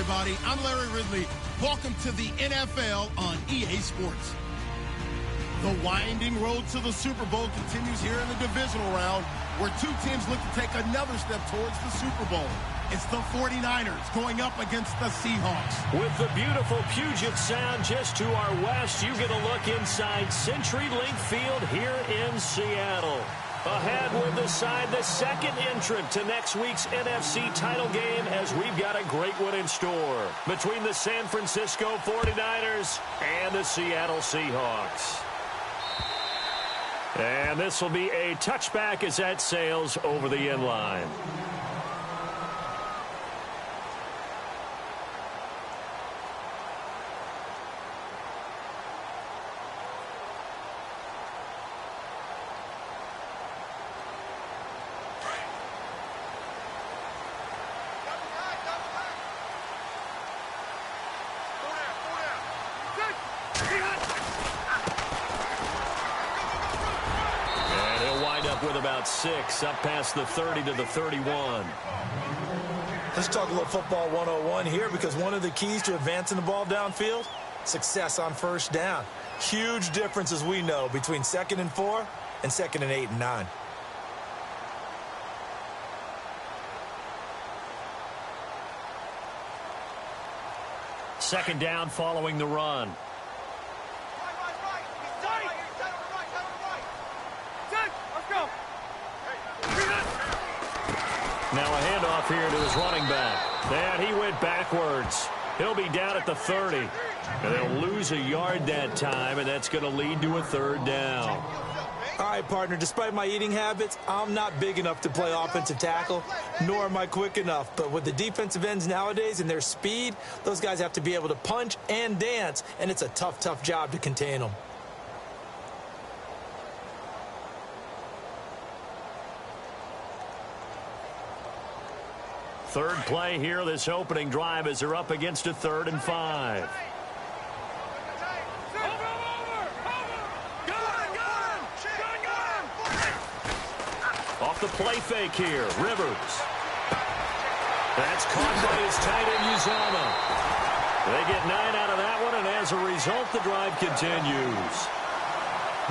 everybody. I'm Larry Ridley. Welcome to the NFL on EA Sports. The winding road to the Super Bowl continues here in the divisional round, where two teams look to take another step towards the Super Bowl. It's the 49ers going up against the Seahawks. With the beautiful Puget Sound just to our west, you get a look inside CenturyLink Field here in Seattle. Ahead will decide the second entrant to next week's NFC title game, as we've got a great one in store between the San Francisco 49ers and the Seattle Seahawks. And this will be a touchback as that sails over the end line. With about 6 up past the 30 to the 31. Let's talk a little football 101 here, because one of the keys to advancing the ball downfield, success on first down. Huge difference, as we know, between 2nd and 4 and 2nd and 8 and 9. Second down following the run. Now a handoff here to his running back. And he went backwards. He'll be down at the 30. And they'll lose a yard that time, and that's going to lead to a 3rd down. All right, partner, despite my eating habits, I'm not big enough to play offensive tackle, nor am I quick enough. But with the defensive ends nowadays and their speed, those guys have to be able to punch and dance, and it's a tough, tough job to contain them. Third play here, this opening drive, as they're up against a 3rd and 5. Off the play fake here, Rivers. That's caught by his tight end, Uzama. They get 9 out of that one, and as a result, the drive continues.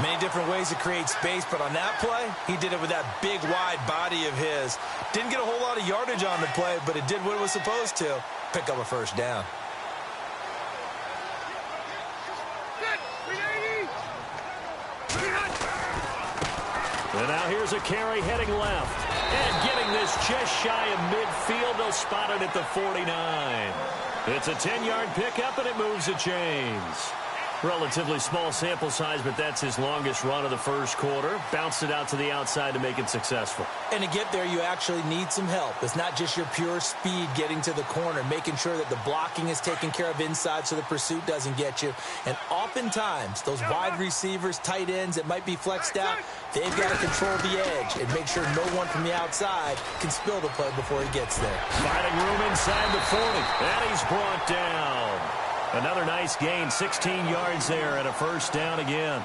Many different ways to create space, but on that play, he did it with that big, wide body of his. Didn't get a whole lot of yardage on the play, but it did what it was supposed to. Pick up a first down. And now here's a carry heading left. And getting this just shy of midfield, they'll spot it at the 49. It's a 10-yard pickup, and it moves the chains. Relatively small sample size, but that's his longest run of the first quarter. Bounced it out to the outside to make it successful. And to get there, you actually need some help. It's not just your pure speed getting to the corner, making sure that the blocking is taken care of inside so the pursuit doesn't get you. And oftentimes, those wide receivers, tight ends that might be flexed out, they've got to control the edge and make sure no one from the outside can spill the play before he gets there. Finding room inside the 40. And he's brought down. Another nice gain, 16 yards there, and a first down again.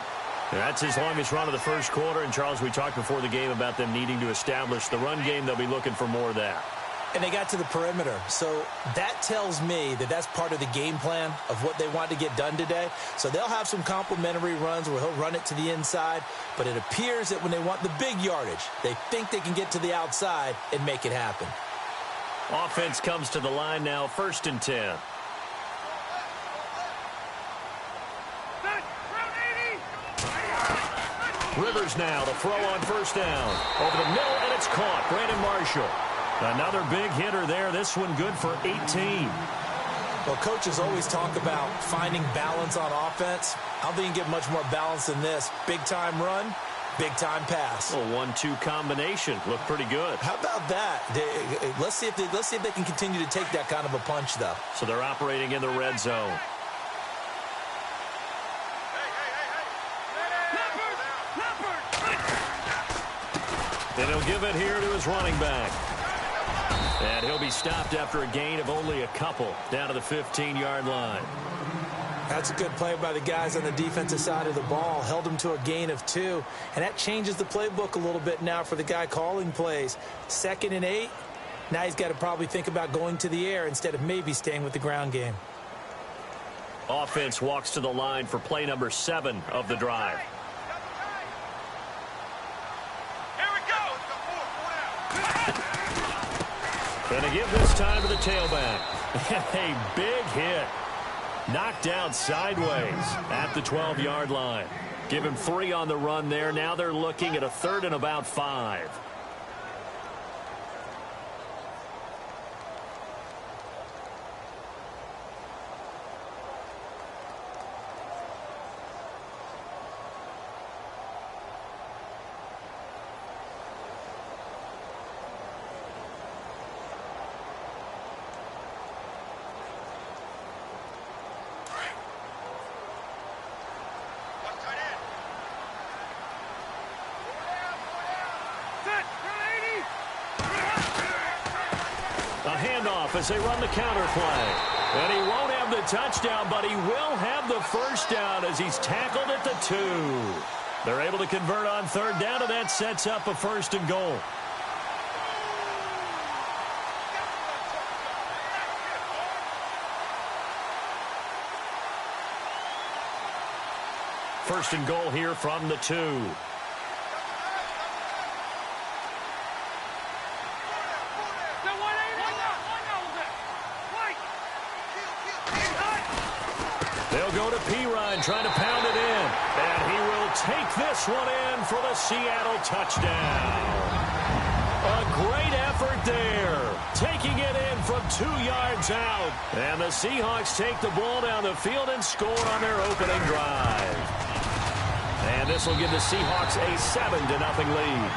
That's his longest run of the first quarter. And, Charles, we talked before the game about them needing to establish the run game. They'll be looking for more of that. And they got to the perimeter. So that tells me that that's part of the game plan of what they want to get done today. So they'll have some complementary runs where he'll run it to the inside. But it appears that when they want the big yardage, they think they can get to the outside and make it happen. Offense comes to the line now, 1st and 10. Rivers now to throw on first down. Over the middle, and it's caught. Brandon Marshall. Another big hitter there. This one good for 18. Well, coaches always talk about finding balance on offense. I don't think you can get much more balance than this. Big-time run, big-time pass. A 1-2 combination. Looked pretty good. How about that? Let's see if they can continue to take that kind of a punch, though. So they're operating in the red zone. And he'll give it here to his running back. And he'll be stopped after a gain of only a couple, down to the 15-yard line. That's a good play by the guys on the defensive side of the ball. Held them to a gain of 2. And that changes the playbook a little bit now for the guy calling plays. 2nd and 8, Now he's got to probably think about going to the air instead of maybe staying with the ground game. Offense walks to the line for play number 7 of the drive. Here we go. And to give this time to the tailback. A big hit. Knocked down sideways at the 12-yard line. Give him 3 on the run there. Now they're looking at a 3rd and about 5. As they run the counter play. And he won't have the touchdown, but he will have the first down as he's tackled at the 2. They're able to convert on 3rd down, and that sets up a 1st and goal. First and goal here from the 2. Trying to pound it in. And he will take this one in for the Seattle touchdown. A great effort there. Taking it in from 2 yards out. And the Seahawks take the ball down the field and score on their opening drive. And this will give the Seahawks a 7-0 lead.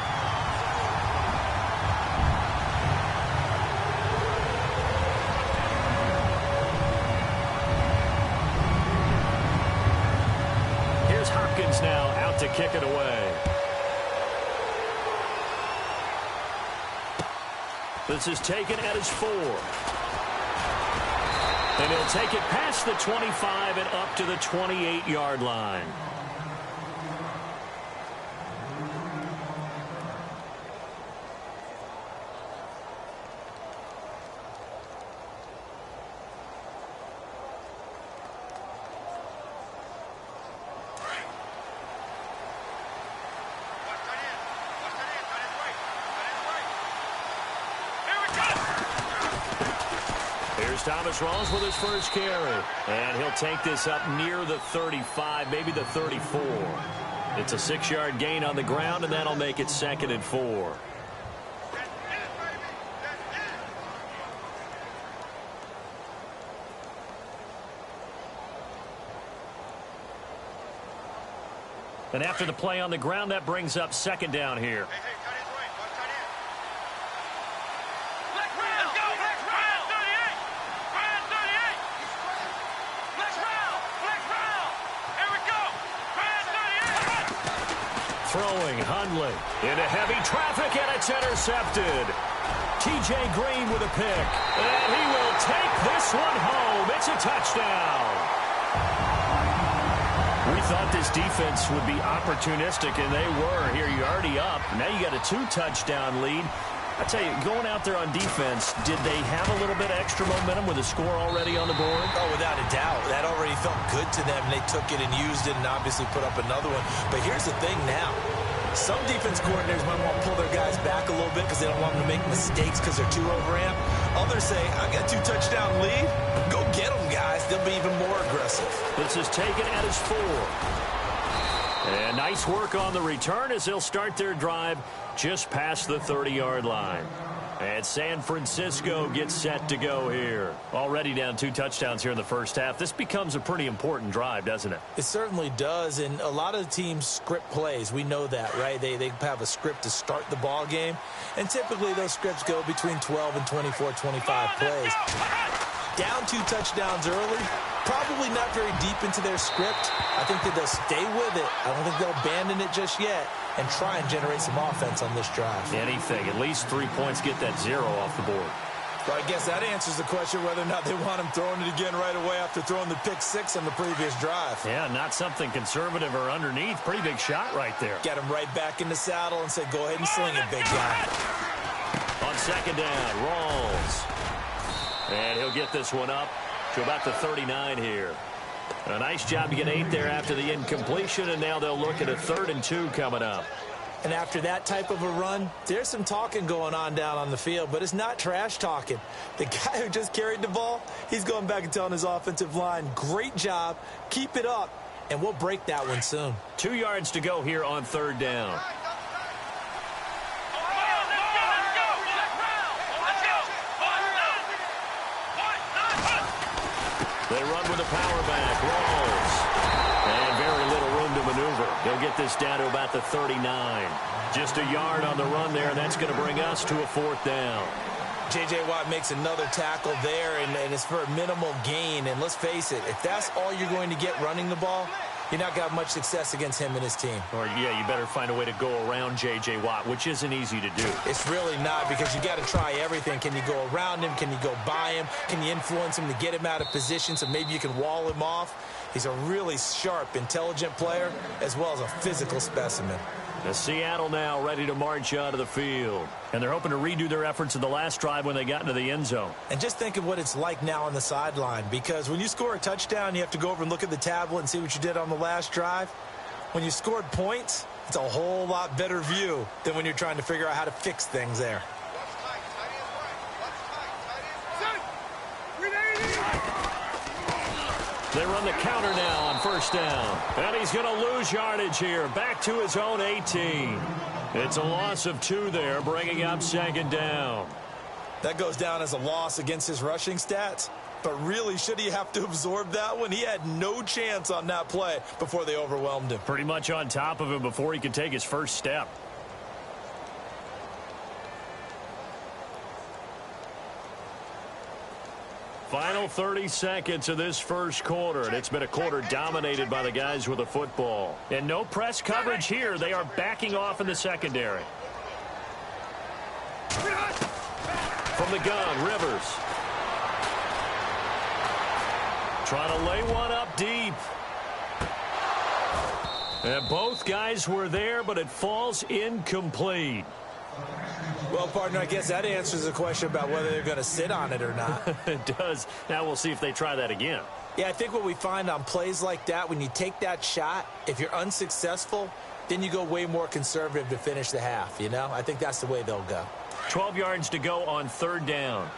Now out to kick it away. This is taken at his 4. And he'll take it past the 25 and up to the 28-yard line. Thomas Rawls with his first carry. And he'll take this up near the 35, maybe the 34. It's a 6-yard gain on the ground, and that'll make it 2nd and 4. And after the play on the ground, that brings up 2nd down here. Throwing, Hundley into heavy traffic, and it's intercepted. T.J. Green with a pick, and he will take this one home. It's a touchdown. We thought this defense would be opportunistic, and they were. Here, you're already up. Now you got a 2-touchdown lead. I tell you, going out there on defense, did they have a little bit of extra momentum with a score already on the board? Oh, without a doubt. That already felt good to them. They took it and used it and obviously put up another one. But here's the thing now. Some defense coordinators might want to pull their guys back a little bit because they don't want them to make mistakes because they're too overamped. Others say, I got a 2-touchdown lead. Go get them, guys. They'll be even more aggressive. This is taken at his 4. And nice work on the return as they'll start their drive just past the 30-yard line. And San Francisco gets set to go here. Already down 2 touchdowns here in the first half. This becomes a pretty important drive, doesn't it? It certainly does, and a lot of teams script plays. We know that, right? They have a script to start the ball game, and typically those scripts go between 12 and 24, 25 plays. Down 2 touchdowns early, probably not very deep into their script. I think that they'll stay with it. I don't think they'll abandon it just yet and try and generate some offense on this drive. Anything. At least 3 points, get that 0 off the board. Well, I guess that answers the question whether or not they want him throwing it again right away after throwing the pick 6 on the previous drive. Yeah, not something conservative or underneath. Pretty big shot right there. Get him right back in the saddle and say, go ahead and sling it, big guy. On on second down. Rawls. And he'll get this one up to about the 39 here. A nice job to get 8 there after the incompletion, and now they'll look at a 3rd and 2 coming up. And after that type of a run, there's some talking going on down on the field, but it's not trash talking. The guy who just carried the ball, he's going back and telling his offensive line, great job, keep it up, and we'll break that one soon. 2 yards to go here on 3rd down. They run with a power back. Rawls. And very little room to maneuver. They'll get this down to about the 39. Just a yard on the run there, and that's going to bring us to a 4th down. J.J. Watt makes another tackle there, and it's for a minimal gain. And let's face it, if that's all you're going to get running the ball, you're not going to have much success against him and his team. Or, yeah, you better find a way to go around J.J. Watt, which isn't easy to do. It's really not, because you got to try everything. Can you go around him? Can you go by him? Can you influence him to get him out of position so maybe you can wall him off? He's a really sharp, intelligent player, as well as a physical specimen. The Seattle now ready to march out of the field. And they're hoping to redo their efforts in the last drive when they got into the end zone. And just think of what it's like now on the sideline, because when you score a touchdown, you have to go over and look at the tablet and see what you did on the last drive. When you scored points, it's a whole lot better view than when you're trying to figure out how to fix things there. They run the counter now on 1st down. And he's going to lose yardage here. Back to his own 18. It's a loss of 2 there, bringing up 2nd down. That goes down as a loss against his rushing stats. But really, should he have to absorb that one? He had no chance on that play before they overwhelmed him. Pretty much on top of him before he could take his first step. Final 30 seconds of this first quarter, and it's been a quarter dominated by the guys with the football. And no press coverage here. They are backing off in the secondary. From the gun, Rivers. Trying to lay one up deep. And both guys were there, but it falls incomplete. Well, partner, I guess that answers the question about whether they're going to sit on it or not. It does. Now we'll see if they try that again. Yeah, I think what we find on plays like that, when you take that shot, if you're unsuccessful, then you go way more conservative to finish the half, you know? I think that's the way they'll go. 12 yards to go on 3rd down.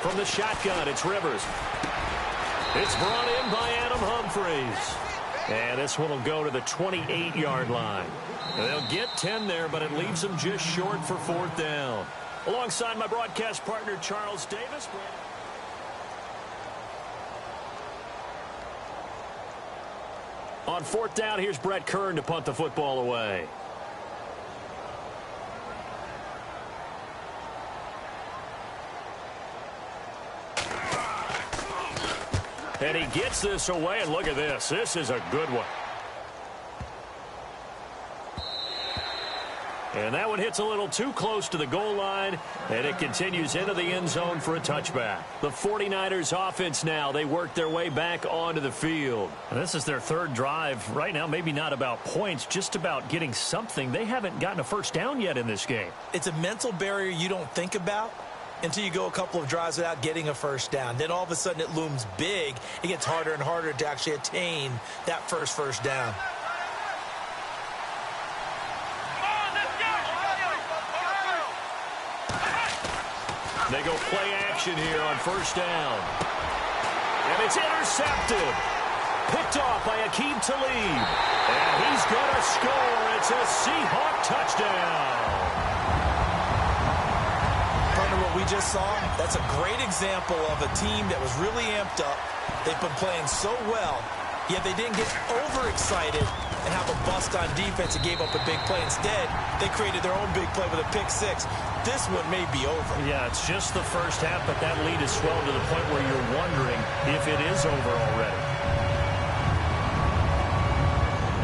From the shotgun, it's Rivers. It's brought in by Adam Humphries. And this one will go to the 28-yard line. They'll get 10 there, but it leaves them just short for 4th down. Alongside my broadcast partner, Charles Davis. On 4th down, here's Brett Kern to punt the football away. And he gets this away, and look at this. This is a good one. And that one hits a little too close to the goal line, and it continues into the end zone for a touchback. The 49ers offense now, they work their way back onto the field. And this is their 3rd drive. Right now, maybe not about points, just about getting something. They haven't gotten a first down yet in this game. It's a mental barrier you don't think about until you go a couple of drives without getting a first down. Then all of a sudden it looms big. It gets harder and harder to actually attain that first down. They go play action here on 1st down. And it's intercepted. Picked off by Aqib Talib. And he's going to score. It's a Seahawk touchdown. What we just saw, that's a great example of a team that was really amped up. They've been playing so well, yet they didn't get overexcited and have a bust on defense and gave up a big play. Instead, they created their own big play with a pick 6. This one may be over. Yeah, it's just the first half, but that lead is swelled to the point where you're wondering if it is over already.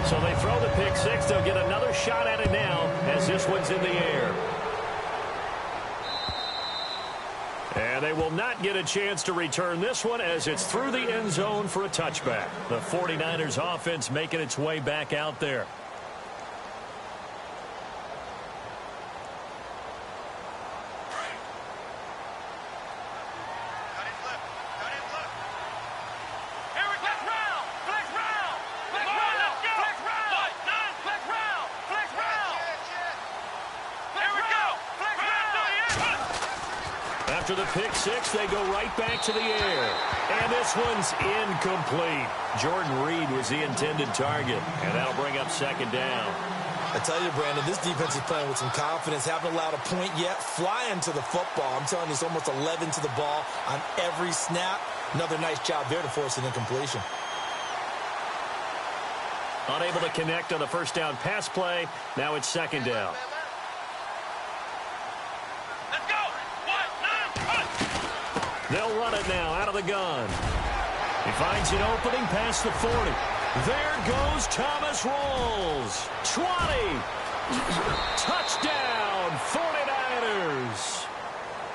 So they throw the pick 6. They'll get another shot at it now as this one's in the air. And they will not get a chance to return this one as it's through the end zone for a touchback. The 49ers offense making its way back out there. After the pick six, they go right back to the air. And this one's incomplete. Jordan Reed was the intended target, and that'll bring up second down. I tell you, Brandon, this defense is playing with some confidence. Haven't allowed a point yet. Flying to the football. I'm telling you, it's almost 11 to the ball on every snap. Another nice job there to force an incompletion. Unable to connect on the first down pass play. Now it's second down. They'll run it now out of the gun. He finds an opening past the 40. There goes Thomas Rawls. 20. Touchdown, 49ers.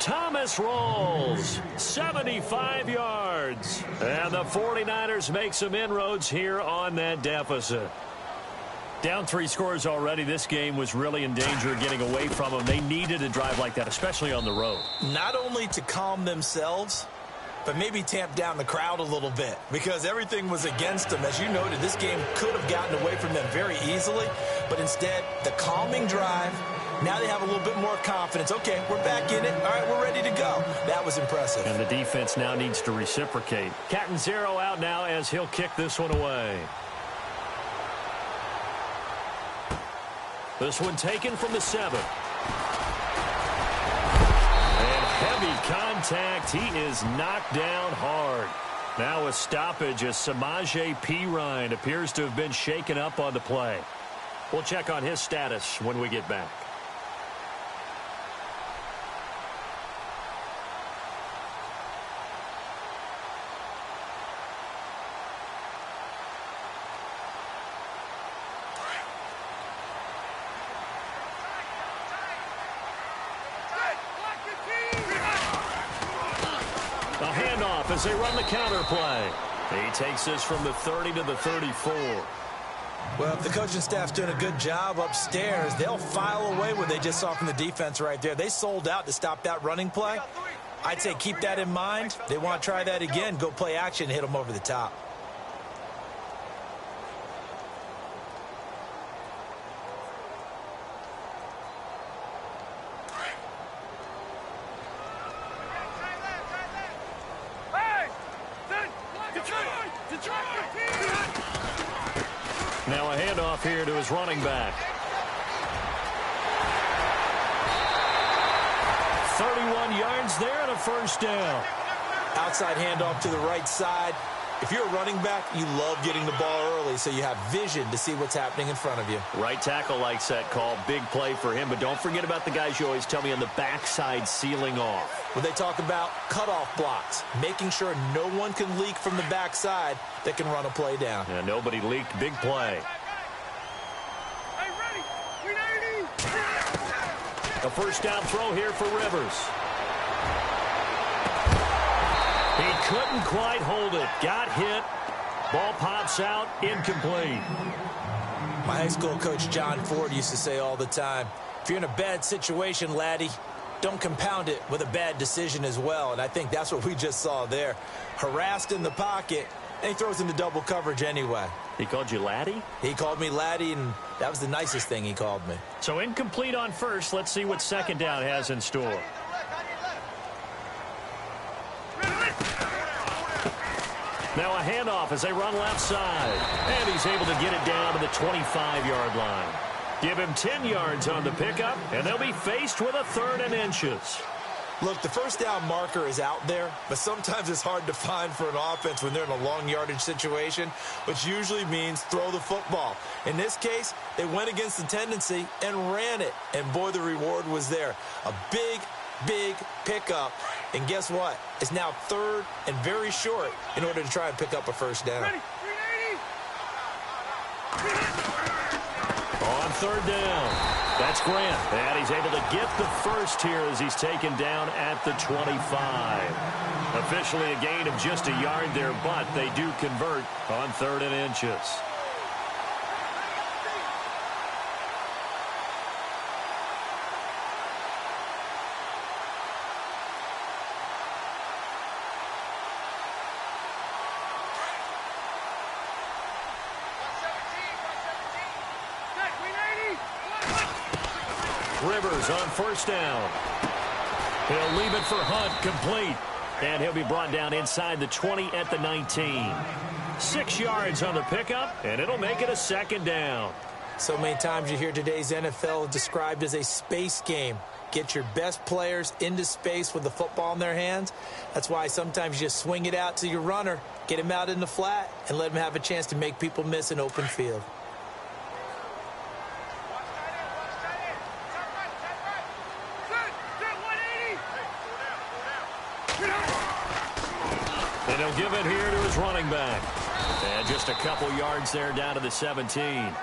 Thomas Rawls, 75 yards. And the 49ers make some inroads here on that deficit. Down 3 scores already. This game was really in danger of getting away from them. They needed a drive like that, especially on the road. Not only to calm themselves, but maybe tamp down the crowd a little bit because everything was against them. As you noted, this game could have gotten away from them very easily, but instead, the calming drive, now they have a little bit more confidence. Okay, we're back in it. All right, we're ready to go. That was impressive. And the defense now needs to reciprocate. Catanzaro out now as he'll kick this one away. This one taken from the 7. And heavy contact. He is knocked down hard. Now a stoppage as Samaje Perine appears to have been shaken up on the play. We'll check on his status when we get back. As they run the counter play. He takes this from the 30 to the 34. Well, if the coaching staff's doing a good job upstairs, they'll file away what they just saw from the defense right there. They sold out to stop that running play. I'd say keep that in mind. They want to try that again. Go play action and hit them over the top. Now a handoff here to his running back. 31 yards there and a first down. Outside handoff to the right side. If you're a running back, you love getting the ball early so you have vision to see what's happening in front of you. Right tackle likes that call. Big play for him. But don't forget about the guys you always tell me on the backside sealing off. When they talk about cutoff blocks, making sure no one can leak from the backside that can run a play down. Yeah, nobody leaked. Big play. Hey, ready. A first down throw here for Rivers. He couldn't quite hold it. Got hit. Ball pops out. Incomplete. My high school coach, John Ford, used to say all the time, if you're in a bad situation, laddie, don't compound it with a bad decision as well. And I think that's what we just saw there. Harassed in the pocket, and he throws into double coverage anyway. He called you laddie? He called me laddie, and that was the nicest thing he called me. So incomplete on first. Let's see what second down has in store. Now a handoff as they run left side. And he's able to get it down to the 25-yard line. Give him 10 yards on the pickup, and they'll be faced with a 3rd and inches. Look, the first down marker is out there, but sometimes it's hard to find for an offense when they're in a long yardage situation, which usually means throw the football. In this case, they went against the tendency and ran it, and boy, the reward was there. A big pickup, and guess what? It's now 3rd and very short in order to try and pick up a first down. Ready. On 3rd down. That's Grant, and he's able to get the first here as he's taken down at the 25. Officially a gain of just a yard there, but they do convert on 3rd and inches. Rivers on 1st down. He'll leave it for Hunt, complete. And he'll be brought down inside the 20 at the 19. 6 yards on the pickup, and it'll make it a 2nd down. So many times you hear today's NFL described as a space game. Get your best players into space with the football in their hands. That's why sometimes you just swing it out to your runner, get him out in the flat, and let him have a chance to make people miss an open field. And he'll give it here to his running back. And just a couple yards there down to the 17. Well,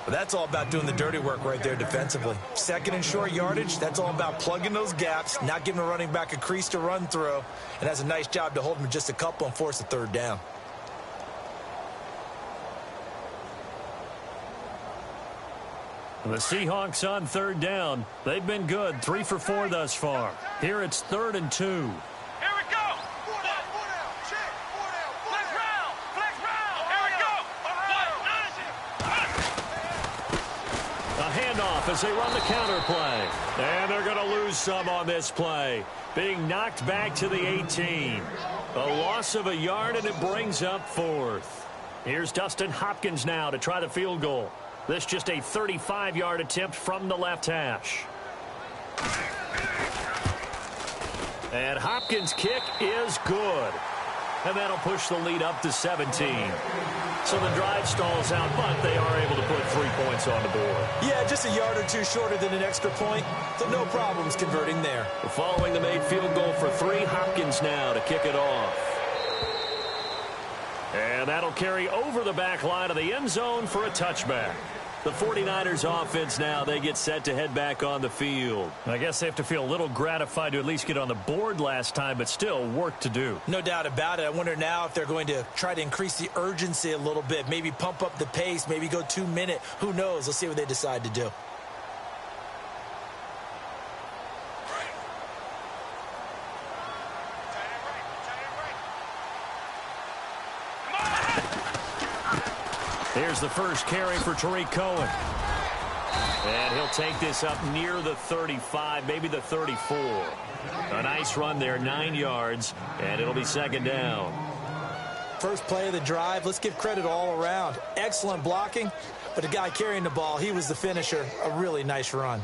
that's all about doing the dirty work right there defensively. 2nd and short yardage, that's all about plugging those gaps, not giving a running back a crease to run through, and has a nice job to hold him just a couple and force a 3rd down. The Seahawks on 3rd down. They've been good, 3 for 4 thus far. Here it's 3rd and 2. As they run the counter play. And they're going to lose some on this play. Being knocked back to the 18. A loss of a yard, and it brings up 4th. Here's Dustin Hopkins now to try the field goal. This just a 35-yard attempt from the left hash. And Hopkins' kick is good. And that'll push the lead up to 17. So the drive stalls out, but they are able to put 3 points on the board. Yeah, just a yard or 2 shorter than an extra point, so no problems converting there. Following the made field goal for 3, Hopkins now to kick it off. And that'll carry over the back line of the end zone for a touchback. The 49ers offense now, they get set to head back on the field. I guess they have to feel a little gratified to at least get on the board last time, but still work to do. No doubt about it. I wonder now if they're going to try to increase the urgency a little bit, maybe pump up the pace, maybe go 2-minute. Who knows? Let's see what they decide to do. Here's the first carry for Tariq Cohen. And he'll take this up near the 35, maybe the 34. A nice run there, 9 yards, and it'll be 2nd down. First play of the drive, let's give credit all around. Excellent blocking, but the guy carrying the ball, he was the finisher. A really nice run.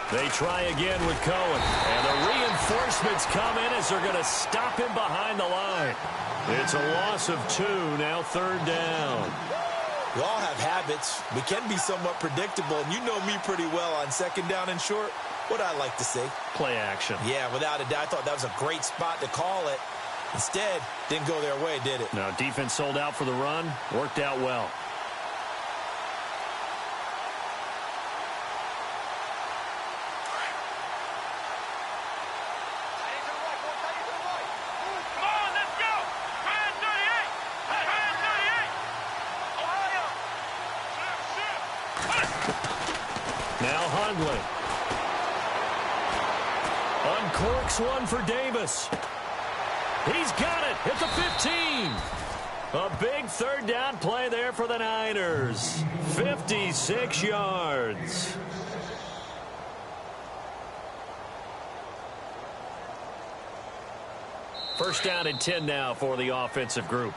They try again with Cohen. And the reinforcements come in as they're going to stop him behind the line. It's a loss of 2, now 3rd down. We all have habits. We can be somewhat predictable, and you know me pretty well on 2nd down and short. What I like to see. Play action. Yeah, without a doubt. I thought that was a great spot to call it. Instead, didn't go their way, did it? No, defense sold out for the run. Worked out well. Uncorks one for Davis. He's got it at the 15. A big 3rd down play there for the Niners. 56 yards. First down and 10 now for the offensive group.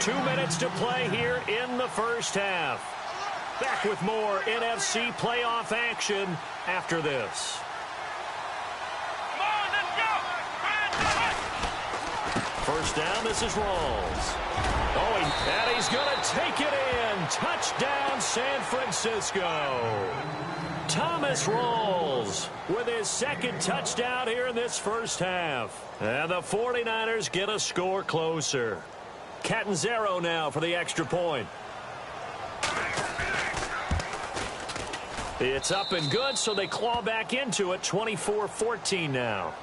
2 minutes to play here in the first half. Back with more NFC playoff action after this. first down, this is Rawls. Oh, and he's going to take it in. Touchdown, San Francisco. Thomas Rawls with his second touchdown here in this first half. And the 49ers get a score closer. Catanzaro now for the extra point. It's up and good, so they claw back into it. 24-14 now.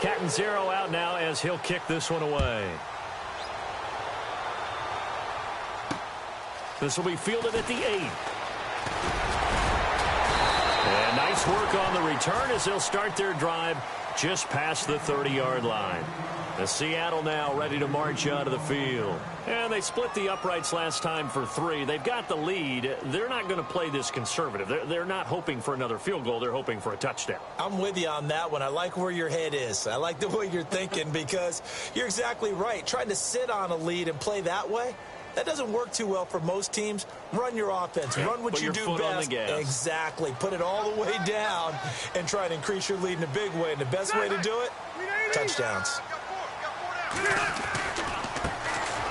Catanzaro out now as he'll kick this one away. This will be fielded at the 8. And nice work on the return as they'll start their drive just past the 30-yard line. The Seattle now ready to march out of the field. And they split the uprights last time for 3. They've got the lead. They're not going to play this conservative. They're not hoping for another field goal. They're hoping for a touchdown. I'm with you on that one. I like where your head is. I like the way you're thinking because you're exactly right. Trying to sit on a lead and play that way, that doesn't work too well for most teams. Run your offense. Run what you do best. Exactly. Put it all the way down and try to increase your lead in a big way. And the best way to do it, touchdowns.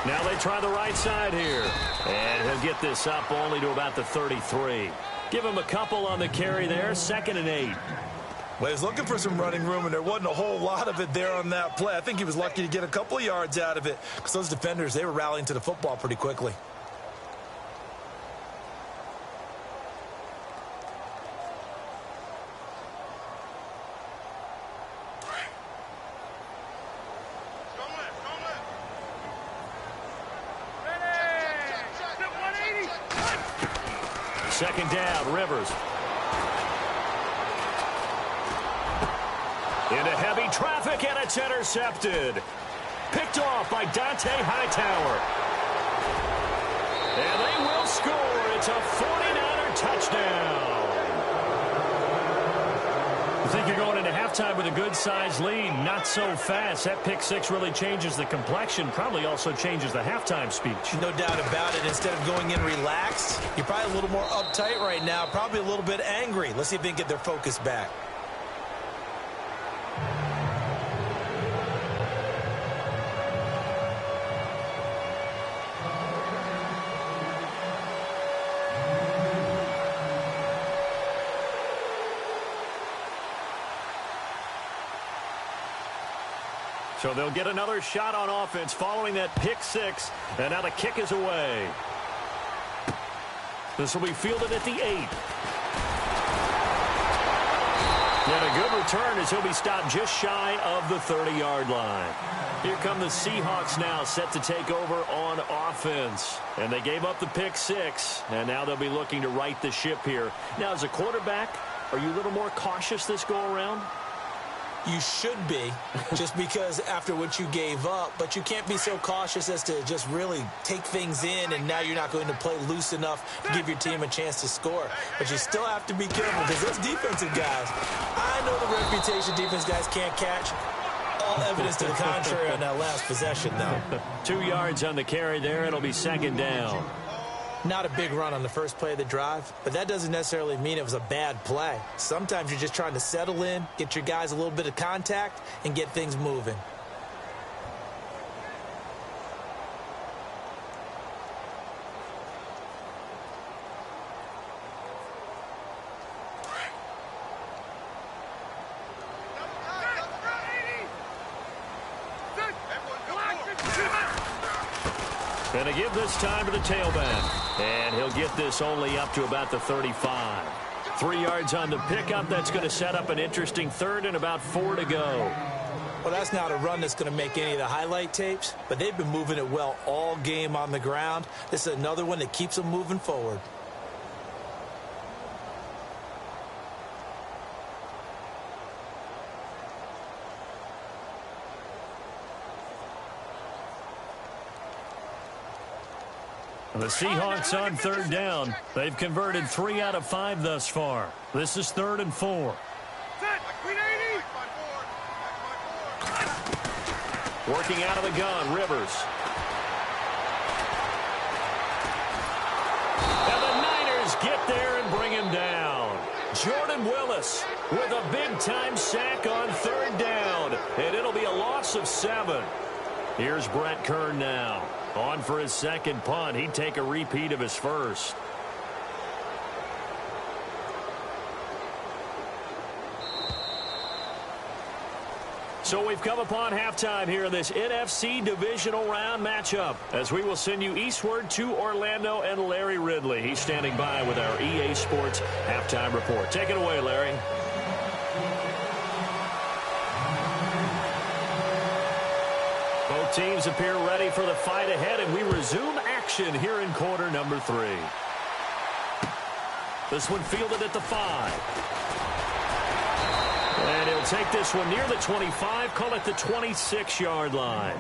Now they try the right side here. And he'll get this up only to about the 33. Give him a couple on the carry there. 2nd and 8. Well, he was looking for some running room, and there wasn't a whole lot of it there on that play. I think he was lucky to get a couple of yards out of it because those defenders, they were rallying to the football pretty quickly. Second down, Rivers. Into heavy traffic, and it's intercepted. Picked off by Dante Hightower. And they will score. It's a 49er touchdown. You think you're going into halftime with a good-sized lead. Not so fast. That pick 6 really changes the complexion. Probably also changes the halftime speech. No doubt about it. Instead of going in relaxed, you're probably a little more uptight right now. Probably a little bit angry. Let's see if they can get their focus back. So they'll get another shot on offense following that pick 6. And now the kick is away. This will be fielded at the 8. And a good return as he'll be stopped just shy of the 30-yard line. Here come the Seahawks now set to take over on offense. And they gave up the pick 6. And now they'll be looking to right the ship here. Now, as a quarterback, are you a little more cautious this go-around? You should be, just because after what you gave up, but you can't be so cautious as to just really take things in, and now you're not going to play loose enough to give your team a chance to score. But you still have to be careful because those defensive guys, I know the reputation defense guys can't catch. All evidence to the contrary on that last possession, though. 2 yards on the carry there. It'll be 2nd down. Not a big run on the first play of the drive, but that doesn't necessarily mean it was a bad play. Sometimes you're just trying to settle in, get your guys a little bit of contact, and get things moving. And to give this time to the tailback. And he'll get this only up to about the 35. 3 yards on the pickup. That's going to set up an interesting 3rd and about 4 to go. Well, that's not a run that's going to make any of the highlight tapes, but they've been moving it well all game on the ground. This is another one that keeps them moving forward. The Seahawks on 3rd down. They've converted 3 out of 5 thus far. This is 3rd and 4. Working out of the gun, Rivers. get there and bring him down. Jordan Willis with a big-time sack on 3rd down, and it'll be a loss of 7. Here's Brett Kern now. On for his 2nd punt. He'd take a repeat of his 1st. So we've come upon halftime here in this NFC Divisional Round matchup, as we will send you eastward to Orlando and Larry Ridley. He's standing by with our EA Sports halftime report. Take it away, Larry. Both teams appear ready for the fight ahead, and we resume action here in quarter number 3. This one fielded at the 5. And he'll take this one near the 25, call it the 26-yard line.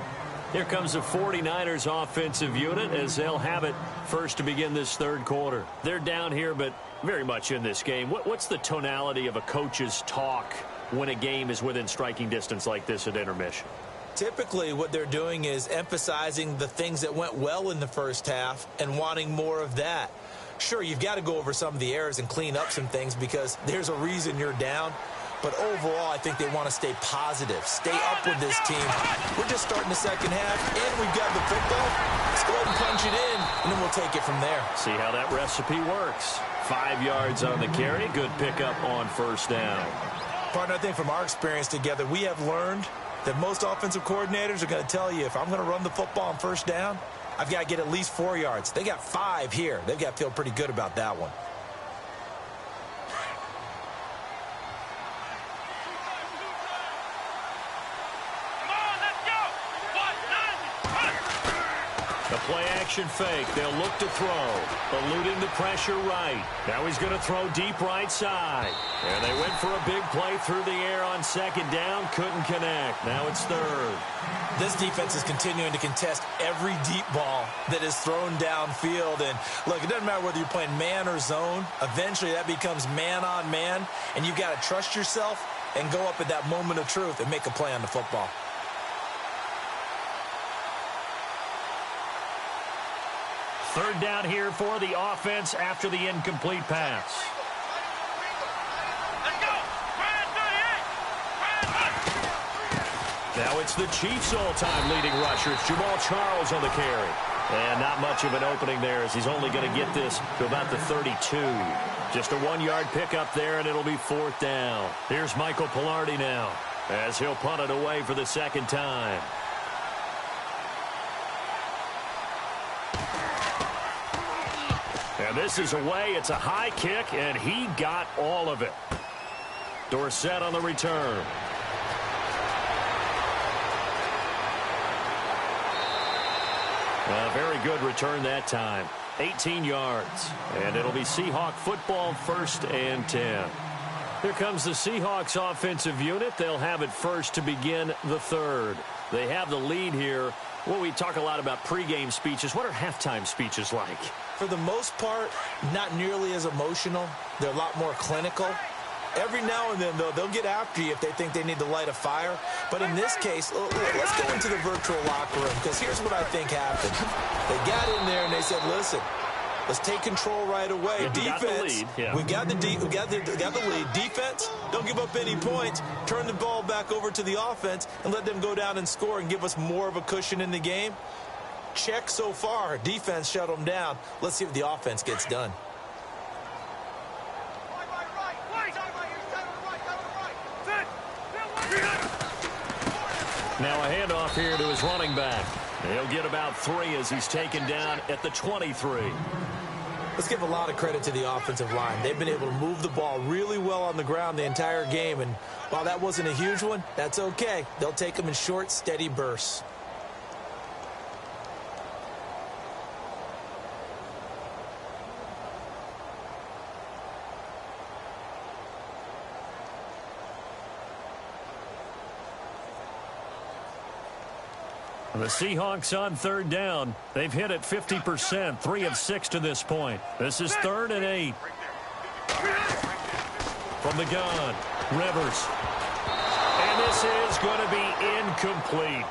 Here comes the 49ers offensive unit as they'll have it first to begin this 3rd quarter. They're down here, but very much in this game. What's the tonality of a coach's talk when a game is within striking distance like this at intermission? Typically, what they're doing is emphasizing the things that went well in the first half and wanting more of that. Sure, you've got to go over some of the errors and clean up some things because there's a reason you're down. But overall, I think they want to stay positive, stay up with this team. We're just starting the second half, and we've got the football. Let's go ahead and punch it in, and then we'll take it from there. See how that recipe works. 5 yards on the carry. Good pickup on 1st down. Partner, I think from our experience together, we have learned that most offensive coordinators are going to tell you, if I'm going to run the football on 1st down, I've got to get at least 4 yards. They got 5 here. They've got to feel pretty good about that one. The play-action fake. They'll look to throw. Eluding the pressure right. Now he's going to throw deep right side. And they went for a big play through the air on 2nd down. Couldn't connect. Now it's 3rd. This defense is continuing to contest every deep ball that is thrown downfield. And, look, it doesn't matter whether you're playing man or zone. Eventually that becomes man on man. And you've got to trust yourself and go up at that moment of truth and make a play on the football. Third down here for the offense after the incomplete pass. Now it's the Chiefs' all-time leading rusher. It's Jamal Charles on the carry. And not much of an opening there as he's only going to get this to about the 32. Just a 1-yard pickup there, and it'll be 4th down. Here's Michael Pilardi now as he'll punt it away for the 2nd time. And this is away. It's a high kick, and he got all of it. Dorsett on the return. A very good return that time. 18 yards. And it'll be Seahawk football, 1st and 10. Here comes the Seahawks offensive unit. They'll have it first to begin the 3rd. They have the lead here. Well, we talk a lot about pregame speeches. What are halftime speeches like? For the most part, not nearly as emotional. They're a lot more clinical. Every now and then, though, they'll get after you if they think they need to light a fire. But in this case, let's go into the virtual locker room, because here's what I think happened. They got in there and they said, listen, let's take control right away. Yeah, defense, we got the lead. Defense, don't give up any points. Turn the ball back over to the offense and let them go down and score and give us more of a cushion in the game. Check so far. Defense shut them down. Let's see if the offense gets done. Now a handoff here to his running back. He'll get about 3 as he's taken down at the 23. Let's give a lot of credit to the offensive line. They've been able to move the ball really well on the ground the entire game. And while that wasn't a huge one, that's okay. They'll take them in short, steady bursts. The Seahawks on 3rd down. They've hit it 50%, 3 of 6 to this point. This is 3rd and 8. From the gun, Rivers. And this is going to be incomplete.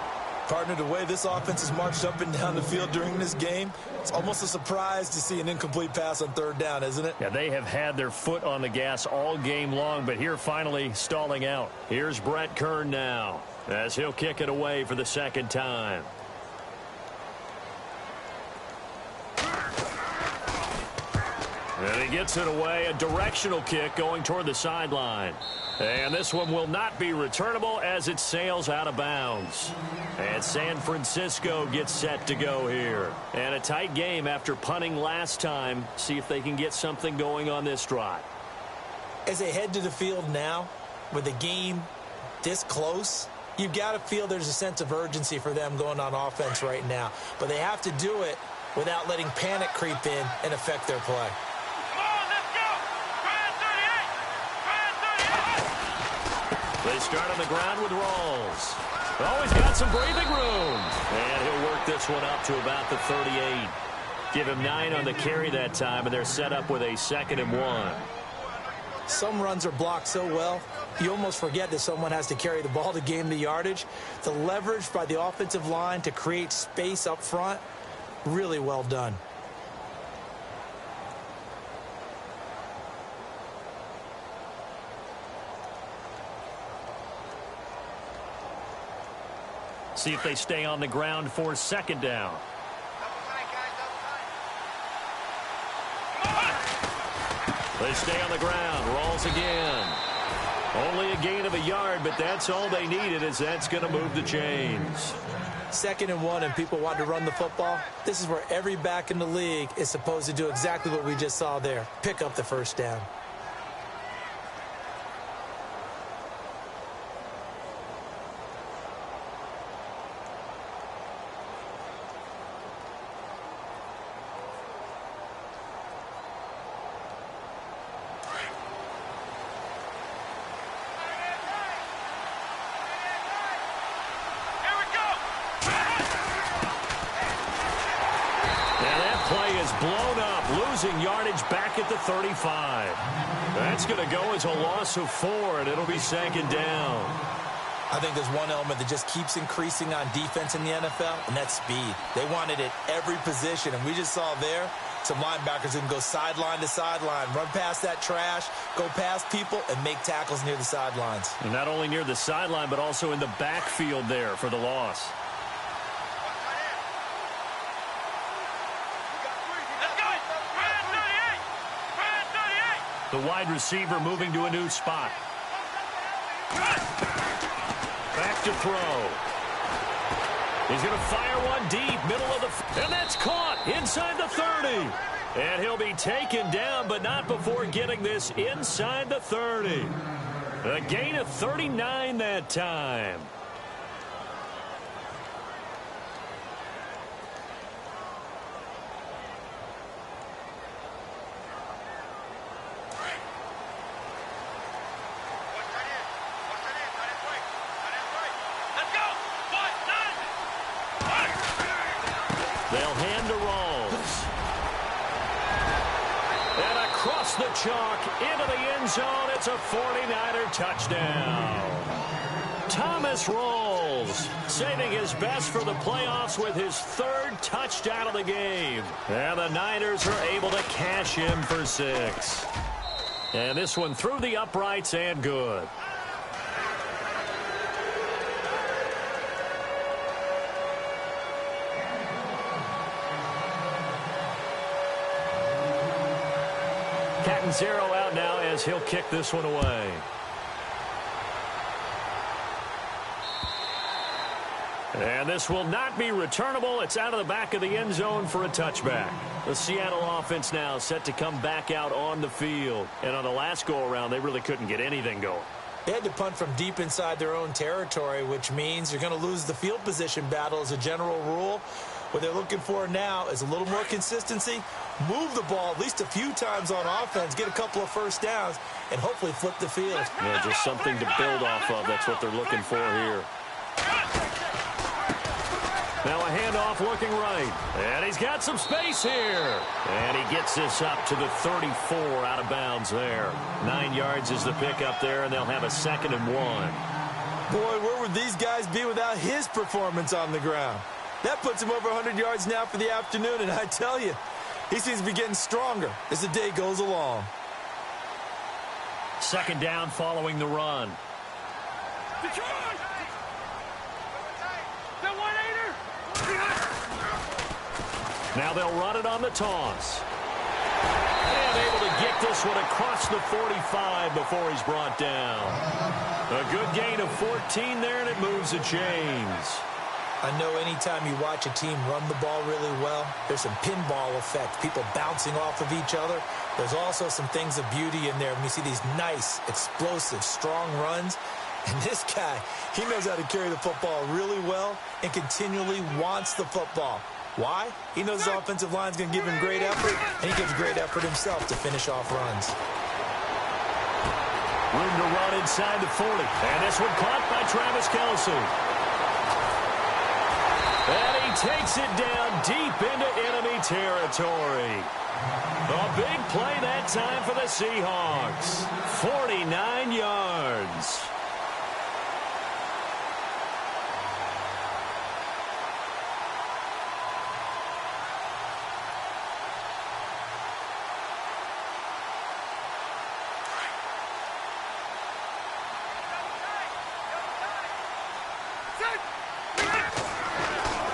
Partner, the way this offense has marched up and down the field during this game, it's almost a surprise to see an incomplete pass on third down, isn't it? Yeah, they have had their foot on the gas all game long, but here finally stalling out. Here's Brett Kern now as he'll kick it away for the second time. And he gets it away, a directional kick going toward the sideline. And this one will not be returnable as it sails out of bounds. And San Francisco gets set to go here. And a tight game after punting last time. See if they can get something going on this drive. As they head to the field now, with the game this close, you've got to feel there's a sense of urgency for them going on offense right now. But they have to do it without letting panic creep in and affect their play. They start on the ground with Rawls. Always got some breathing room. And he'll work this one up to about the 38. Give him 9 on the carry that time, and they're set up with a 2nd and 1. Some runs are blocked so well, you almost forget that someone has to carry the ball to gain the yardage. The leverage by the offensive line to create space up front, really well done. See if they stay on the ground for 2nd down. They stay on the ground. Rawls again. Only a gain of a yard, but that's all they needed, as that's going to move the chains. 2nd and 1, and people want to run the football. This is where every back in the league is supposed to do exactly what we just saw there. Pick up the 1st down. Blown up, losing yardage back at the 35. That's going to go as a loss of 4, and it'll be 2nd down. I think there's one element that just keeps increasing on defense in the NFL, and that's speed. They want it at every position, and we just saw there some linebackers who can go sideline to sideline, run past that trash, go past people, and make tackles near the sidelines. And not only near the sideline, but also in the backfield there for the loss. The wide receiver moving to a new spot. Back to throw. He's going to fire one deep, middle of the... And that's caught inside the 30. And he'll be taken down, but not before getting this inside the 30. A gain of 39 that time. They'll hand to Rawls. And across the chalk into the end zone. It's a 49er touchdown. Thomas Rawls saving his best for the playoffs with his 3rd touchdown of the game. And the Niners are able to cash him for 6. And this one through the uprights and good. Catanzaro out now as he'll kick this one away. And this will not be returnable. It's out of the back of the end zone for a touchback. The Seattle offense now set to come back out on the field. And on the last go-around, they really couldn't get anything going. They had to punt from deep inside their own territory, which means you're going to lose the field position battle as a general rule. What they're looking for now is a little more consistency, move the ball at least a few times on offense, get a couple of 1st downs, and hopefully flip the field. Yeah, just something to build off of. That's what they're looking for here. Now a handoff looking right. And he's got some space here. And he gets this up to the 34 out of bounds there. 9 yards is the pickup there, and they'll have a 2nd and 1. Boy, we're would these guys be without his performance on the ground? That puts him over 100 yards now for the afternoon, and I tell you, he seems to be getting stronger as the day goes along. Second down following the run. Now they'll run it on the toss. And able to get this one across the 45 before he's brought down. A good gain of 14 there, and it moves the chains. I know anytime you watch a team run the ball really well, there's some pinball effect, people bouncing off of each other. There's also some things of beauty in there when you see these nice, explosive, strong runs. And this guy, he knows how to carry the football really well and continually wants the football. Why? He knows his offensive line's going to give him great effort, and he gives great effort himself to finish off runs. Room to run inside the 40. And this one caught by Travis Kelce. And he takes it down deep into enemy territory. A big play that time for the Seahawks. 49 yards.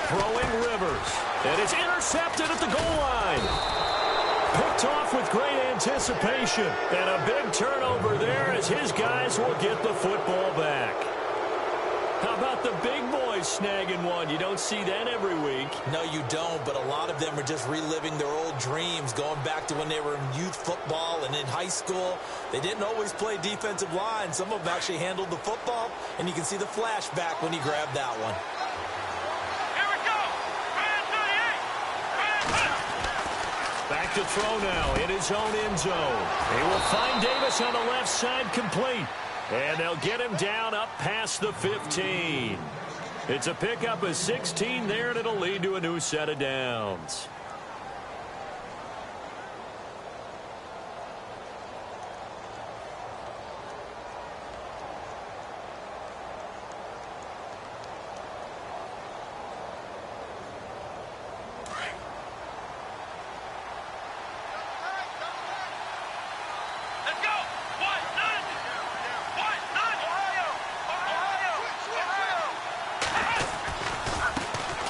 Throwing Rivers. And it's intercepted at the goal line. Picked off with great anticipation. And a big turnover there as his guys will get the football back. How about the big boys snagging one? You don't see that every week. No, you don't, but a lot of them are just reliving their old dreams, going back to when they were in youth football and in high school. They didn't always play defensive line. Some of them actually handled the football, and you can see the flashback when he grabbed that one. Back to throw now in his own end zone. He will find Davis on the left side complete. And they'll get him down up past the 15. It's a pickup of 16 there, and it'll lead to a new set of downs.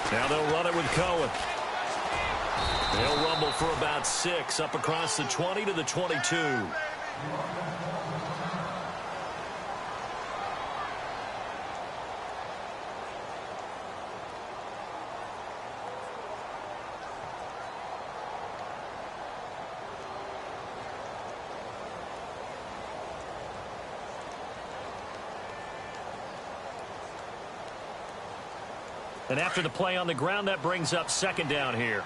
Now they'll run it with Cohen. They'll rumble for about 6 up across the 20 to the 22. And after the play on the ground, that brings up second down here.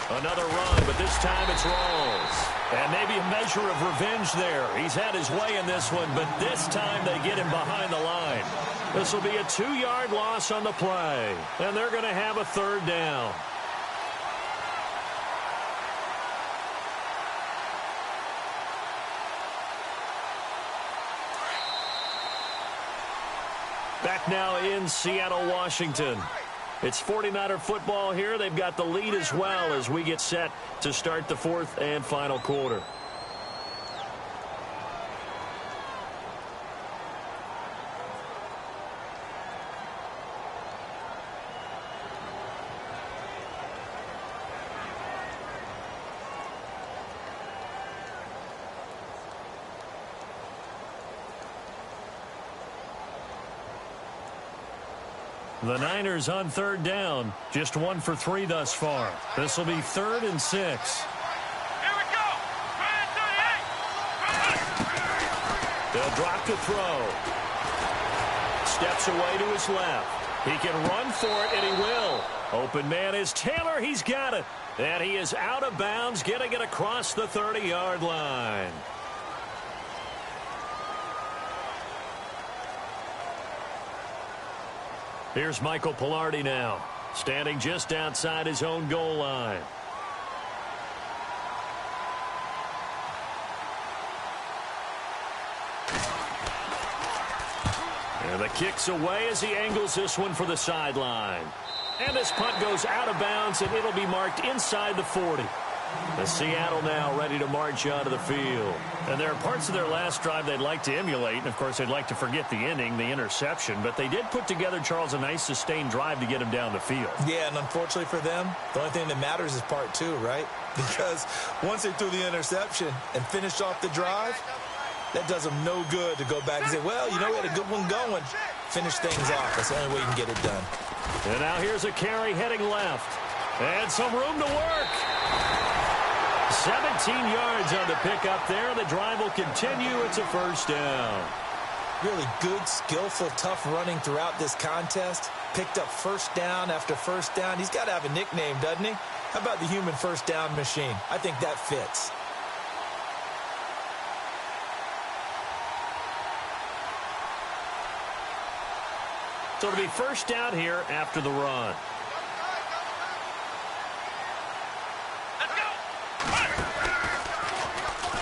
Another run, but this time it's Rawls. And maybe a measure of revenge there. He's had his way in this one, but this time they get him behind the line. This will be a 2-yard loss on the play. And they're going to have a third down. Back now in Seattle, Washington. It's 49er football here. They've got the lead as well as we get set to start the fourth and final quarter. The Niners on third down, just 1 for 3 thus far. This will be 3rd and 6. Here we go. They'll drop to throw. Steps away to his left. He can run for it, and he will. Open man is Taylor. He's got it. And he is out of bounds, getting it across the 30-yard line. Here's Michael Pilardi now, standing just outside his own goal line. And the kick's away as he angles this one for the sideline. And this punt goes out of bounds, and it'll be marked inside the 40. The Seattle now ready to march onto the field. And there are parts of their last drive they'd like to emulate. And, of course, they'd like to forget the ending, the interception. But they did put together, Charles, a nice sustained drive to get him down the field. Yeah, and unfortunately for them, the only thing that matters is part two, right? Because once they threw the interception and finished off the drive, that does them no good to go back and say, well, you know, we had a good one going. Finish things off. That's the only way you can get it done. And now here's a carry heading left. And some room to work. 17 yards on the pickup there. The drive will continue. It's a first down. Really good, skillful, tough running throughout this contest. Picked up first down after first down. He's got to have a nickname, doesn't he? How about the human first down machine? I think that fits. So it'll be first down here after the run.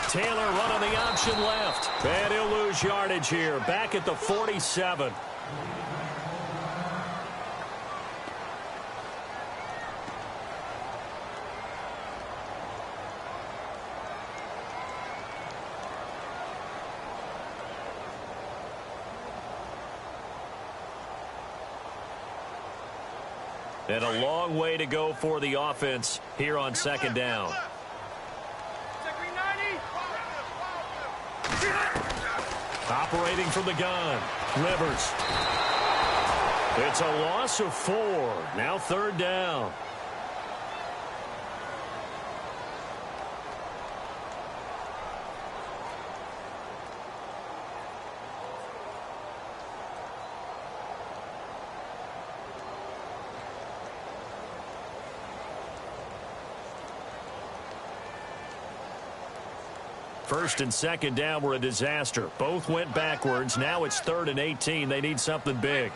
Taylor run on the option left. And he'll lose yardage here. Back at the 47. And a long way to go for the offense here on second down. Operating from the gun, Rivers. It's a loss of 4. Now third down. First and second down were a disaster. Both went backwards. Now it's 3rd and 18. They need something big.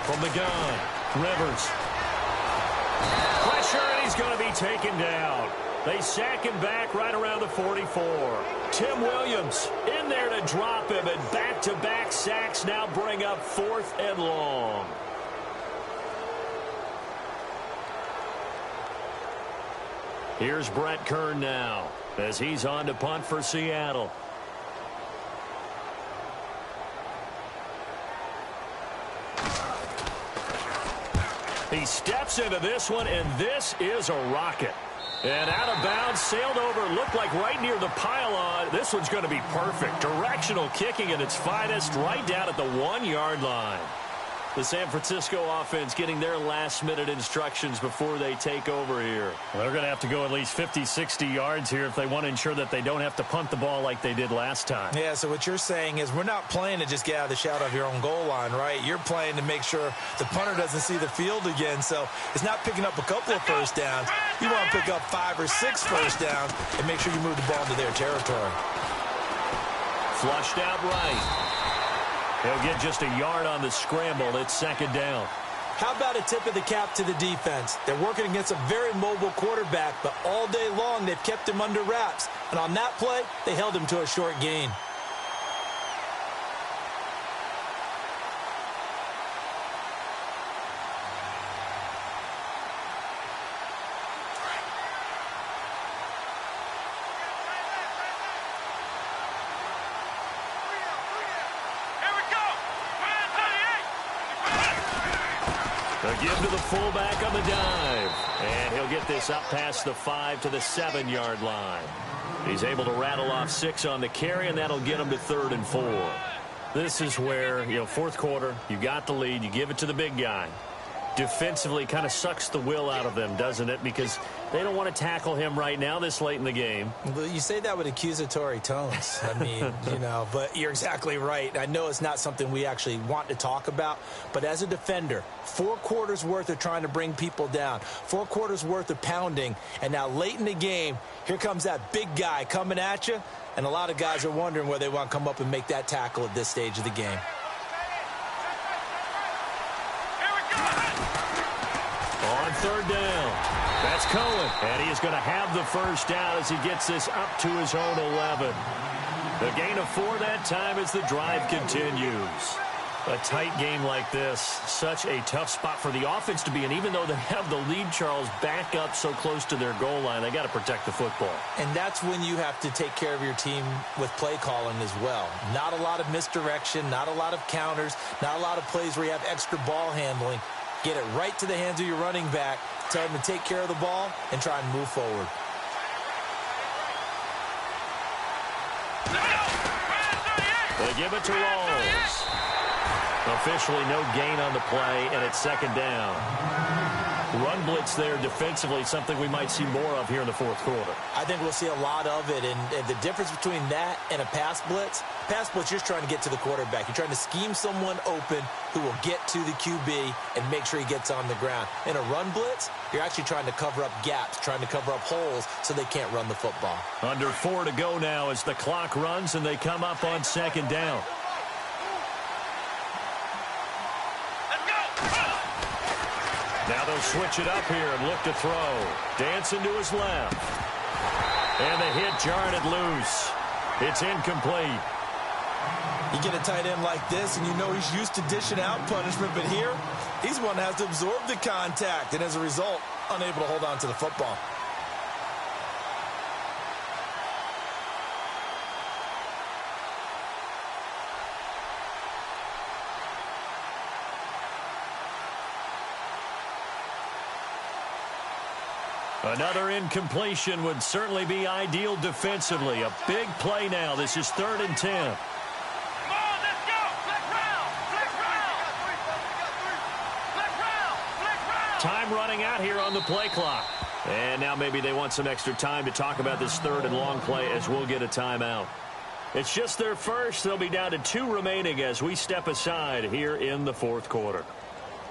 From the gun, Rivers. Pressure, and he's going to be taken down. They sack him back right around the 44. Tim Williams in there to drop him, and back-to-back sacks now bring up 4th and long. Here's Brett Kern now as he's on to punt for Seattle. He steps into this one, and this is a rocket. And out of bounds, sailed over, looked like right near the pylon. This one's going to be perfect. Directional kicking at its finest, right down at the 1-yard line. The San Francisco offense getting their last-minute instructions before they take over here. Well, they're going to have to go at least 50, 60 yards here if they want to ensure that they don't have to punt the ball like they did last time. Yeah, so what you're saying is we're not playing to just get out of the shadow of your own goal line, right? You're playing to make sure the punter doesn't see the field again. So it's not picking up a couple of first downs. You want to pick up 5 or 6 first downs and make sure you move the ball into their territory. Flushed out right. He'll get just a yard on the scramble. It's second down. How about a tip of the cap to the defense? They're working against a very mobile quarterback, but all day long they've kept him under wraps. And on that play, they held him to a short gain. Give to the fullback on the dive. And he'll get this up past the 5 to the 7-yard line. He's able to rattle off 6 on the carry, and that'll get him to 3rd and 4. This is where, fourth quarter, you got the lead, you give it to the big guy. Defensively kind of sucks the will out of them, doesn't it? Because they don't want to tackle him right now this late in the game. Well, you say that with accusatory tones. I mean, but you're exactly right. I know it's not something we actually want to talk about, but as a defender, 4 quarters worth of trying to bring people down, 4 quarters worth of pounding, and now late in the game, here comes that big guy coming at you, and a lot of guys are wondering whether they want to come up and make that tackle at this stage of the game. On third down, That's Cohen, and he is going to have the first down as he gets this up to his own 11. The gain of 4 that time as the drive continues. A tight game like this, such a tough spot for the offense to be in. Even though they have the lead, Charles, back up so close to their goal line, they got to protect the football. And that's when you have to take care of your team with play calling as well. Not a lot of misdirection, not a lot of counters, not a lot of plays where you have extra ball handling. Get it right to the hands of your running back, tell him to take care of the ball, and try and move forward. They give it to Rawls. Officially no gain on the play, and it's second down. Run blitz there defensively, something we might see more of here in the fourth quarter. I think we'll see a lot of it, and the difference between that and a pass blitz, you're trying to get to the quarterback. You're trying to scheme someone open who will get to the QB and make sure he gets on the ground. In a run blitz, you're actually trying to cover up gaps, trying to cover up holes so they can't run the football. Under 4 to go now as the clock runs and they come up on second down. Now they'll switch it up here and look to throw. Dancing to his left. And the hit jarred it loose. It's incomplete. You get a tight end like this, and you know he's used to dishing out punishment, but here, he's one that has to absorb the contact, and as a result, unable to hold on to the football. Another incompletion would certainly be ideal defensively. A big play now. This is 3rd and 10. Come on, let's go. Flex round. Flex round. Flex round. Flex round. Time running out here on the play clock. And now maybe they want some extra time to talk about this 3rd and long play as we'll get a timeout. It's just their first. They'll be down to 2 remaining as we step aside here in the fourth quarter.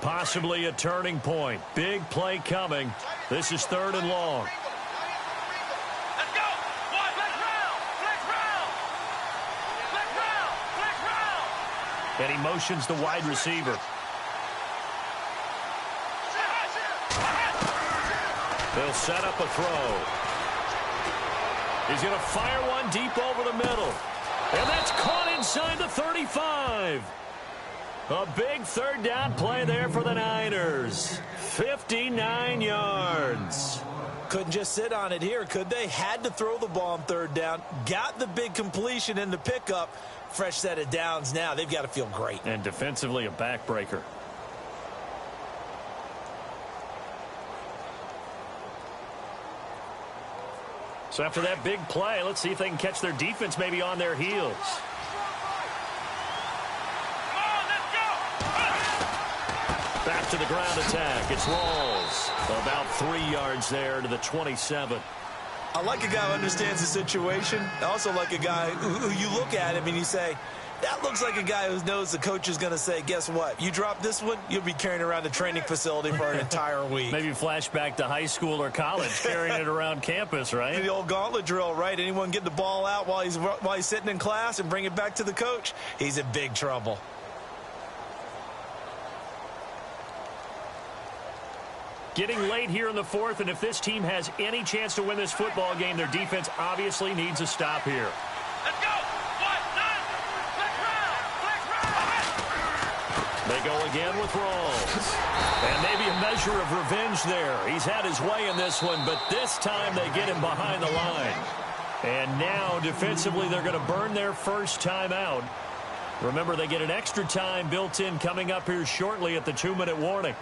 Possibly a turning point. Big play coming. This is 3rd and long. Let's go. One. Flex round. Flex round. Flex round. Flex round. And he motions the wide receiver. They'll set up a throw. He's going to fire one deep over the middle. And that's caught inside the 35. A big 3rd down play there for the Niners. 59 yards. Couldn't just sit on it here, could they? Had to throw the ball on 3rd down. Got the big completion in the pickup. Fresh set of downs now. They've got to feel great. And defensively, a backbreaker. So after that big play, let's see if they can catch their defense maybe on their heels. Back to the ground attack. It's Rawls. About 3 yards there to the 27. I like a guy who understands the situation. I also like a guy who you look at him and you say, that looks like a guy who knows the coach is going to say, guess what? You drop this one, you'll be carrying around the training facility for an entire week. Maybe flashback to high school or college, carrying it around campus, right? The old gauntlet drill, right? Anyone get the ball out while he's sitting in class and bring it back to the coach, he's in big trouble. Getting late here in the fourth, and if this team has any chance to win this football game, their defense obviously needs a stop here. Let's go. One, nine. Flex round. Flex round. They go again with Rawls. And maybe a measure of revenge there. He's had his way in this one, but this time they get him behind the line. And now, defensively, they're going to burn their first timeout. Remember, they get an extra time built in coming up here shortly at the 2-minute warning.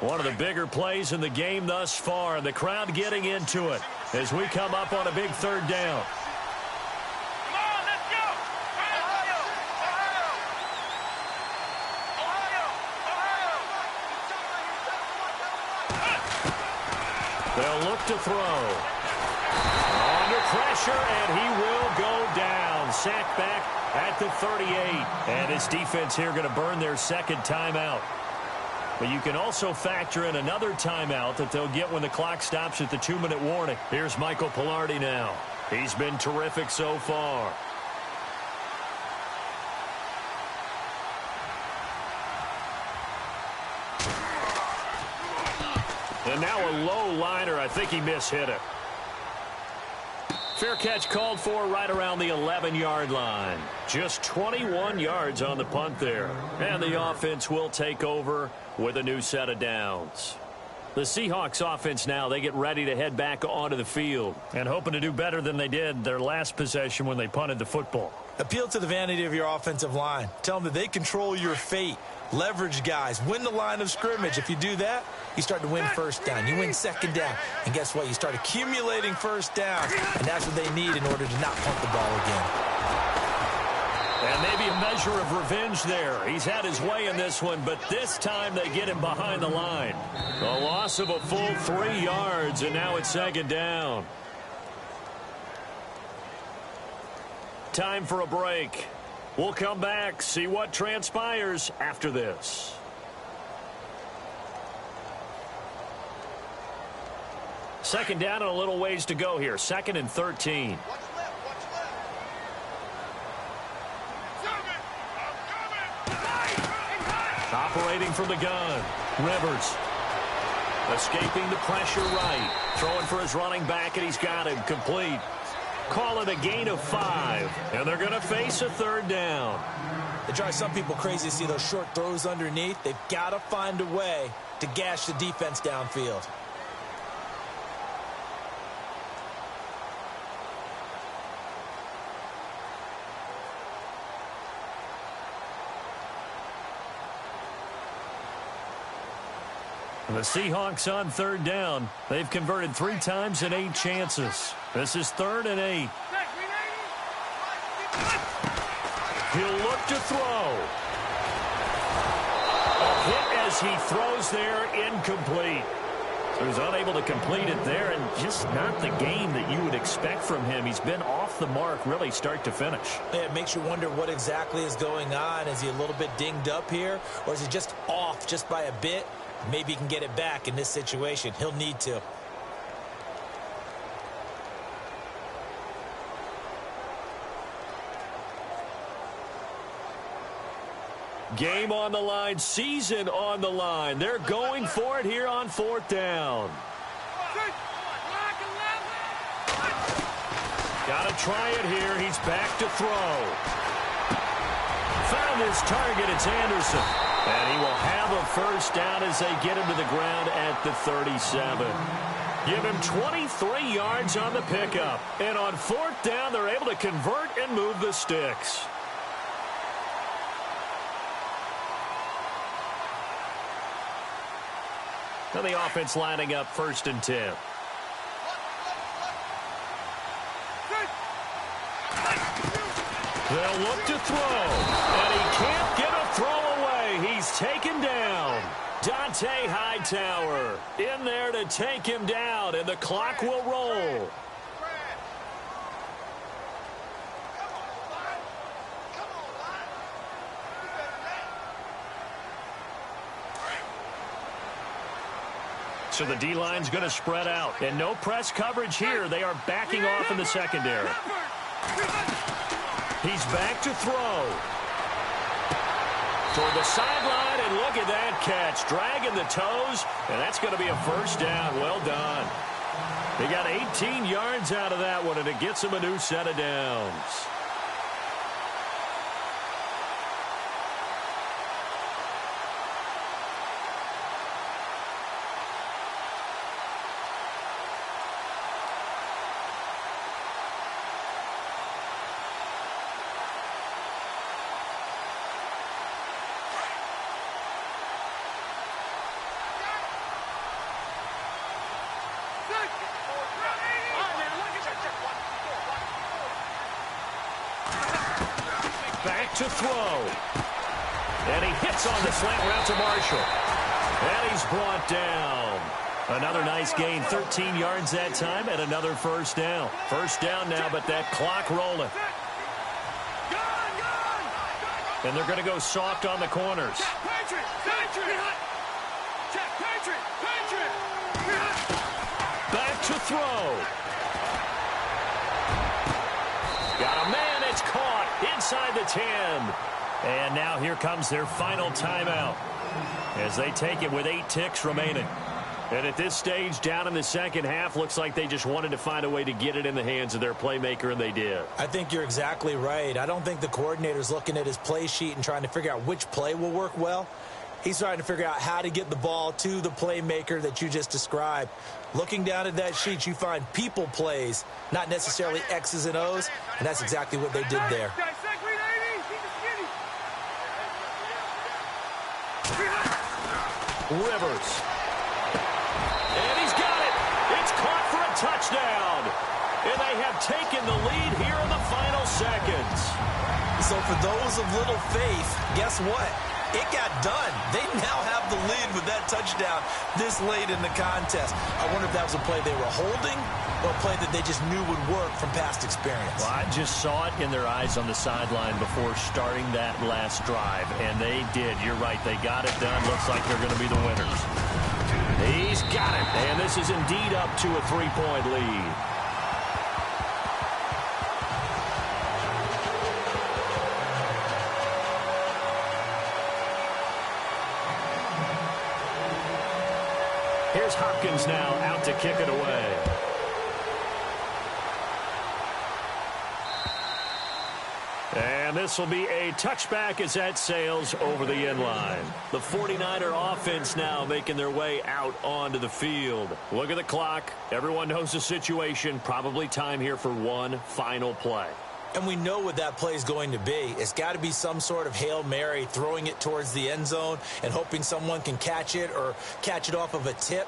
One of the bigger plays in the game thus far. The crowd getting into it as we come up on a big 3rd down. Come on, let's go. Ohio. Ohio. They'll look to throw. Under pressure, and he will go down. Sacked back at the 38. And his defense here going to burn their second timeout. But you can also factor in another timeout that they'll get when the clock stops at the 2-minute warning. Here's Michael Pilardi now. He's been terrific so far. And now a low liner. I think he mishit it. Fair catch called for right around the 11-yard line. Just 21 yards on the punt there. And the offense will take over with a new set of downs. The Seahawks offense now, they get ready to head back onto the field. And hoping to do better than they did their last possession when they punted the football. Appeal to the vanity of your offensive line. Tell them that they control your fate. Leverage guys. Win the line of scrimmage. If you do that, you start to win first down. You win second down. And guess what? You start accumulating first downs. And that's what they need in order to not punt the ball again. And maybe a measure of revenge there. He's had his way in this one, but this time they get him behind the line. A loss of a full 3 yards, and now it's second down. Time for a break. We'll come back, see what transpires after this. Second down and a little ways to go here. 2nd and 13. Operating from the gun. Rivers. Escaping the pressure right. Throwing for his running back, and he's got him complete. Call it a gain of 5. And they're going to face a third down. It drives some people crazy to see those short throws underneath. They've got to find a way to gash the defense downfield. The Seahawks on third down. They've converted 3 times in 8 chances. This is 3rd and 8. He'll look to throw. A hit as he throws there, incomplete. So he's unable to complete it there, and just not the game that you would expect from him. He's been off the mark really start to finish. Yeah, it makes you wonder what exactly is going on. Is he a little bit dinged up here, or is he just off just by a bit? Maybe he can get it back in this situation. He'll need to. Game on the line, season on the line. They're going for it here on 4th down. Got to try it here. He's back to throw. Found his target. It's Anderson. And he will have a first down as they get him to the ground at the 37. Give him 23 yards on the pickup. And on 4th down, they're able to convert and move the sticks. Now the offense lining up 1st and 10. They'll look to throw. And he can't get a throw away. He's taken down. Dante Hightower in there to take him down, and the clock will roll. So the D-line's going to spread out. And no press coverage here. They are backing off in the secondary. He's back to throw. Toward the sideline, and look at that catch. Dragging the toes, and that's going to be a first down. Well done. They got 18 yards out of that one, and it gets them a new set of downs. Back to throw. And he hits on the slant route to Marshall. And he's brought down. Another nice gain, 13 yards that time, and another first down. First down now, but that clock rolling. And they're going to go soft on the corners. Back to throw. Got a man, it's caught inside the 10. And now here comes their final timeout as they take it with 8 ticks remaining. And at this stage, down in the second half, looks like they just wanted to find a way to get it in the hands of their playmaker, and they did. I think you're exactly right. I don't think the coordinator's looking at his play sheet and trying to figure out which play will work well. He's trying to figure out how to get the ball to the playmaker that you just described. Looking down at that sheet, you find people plays, not necessarily X's and O's, and that's exactly what they did there. Rivers. And he's got it. It's caught for a touchdown. And they have taken the lead here in the final seconds. So for those of little faith, guess what? It got done. They now have the lead with that touchdown this late in the contest. I wonder if that was a play they were holding or a play that they just knew would work from past experience. Well, I just saw it in their eyes on the sideline before starting that last drive, and they did. You're right. They got it done. Looks like they're going to be the winners. He's got it, and this is indeed up to a 3-point lead. Here's Hopkins now out to kick it away. And this will be a touchback as that sails over the end line. The 49er offense now making their way out onto the field. Look at the clock. Everyone knows the situation. Probably time here for one final play. And we know what that play is going to be. It's got to be some sort of Hail Mary, throwing it towards the end zone and hoping someone can catch it or catch it off of a tip.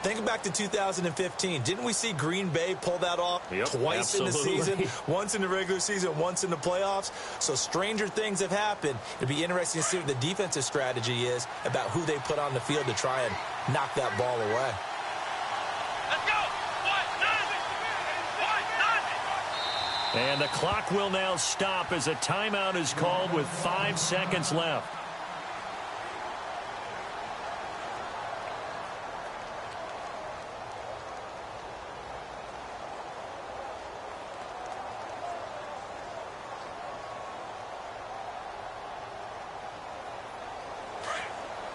Think back to 2015. Didn't we see Green Bay pull that off twice in the season? Once in the regular season, once in the playoffs. So stranger things have happened. It'd be interesting to see what the defensive strategy is about who they put on the field to try and knock that ball away. Let's go! And the clock will now stop as a timeout is called with 5 seconds left.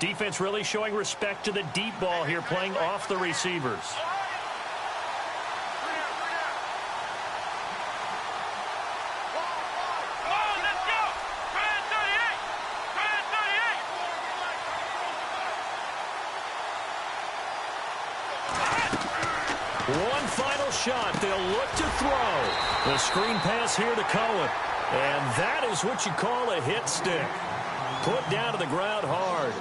Defense really showing respect to the deep ball here, playing off the receivers. One final shot. They'll look to throw. The screen pass here to Cohen. And that is what you call a hit stick. Put down to the ground hard.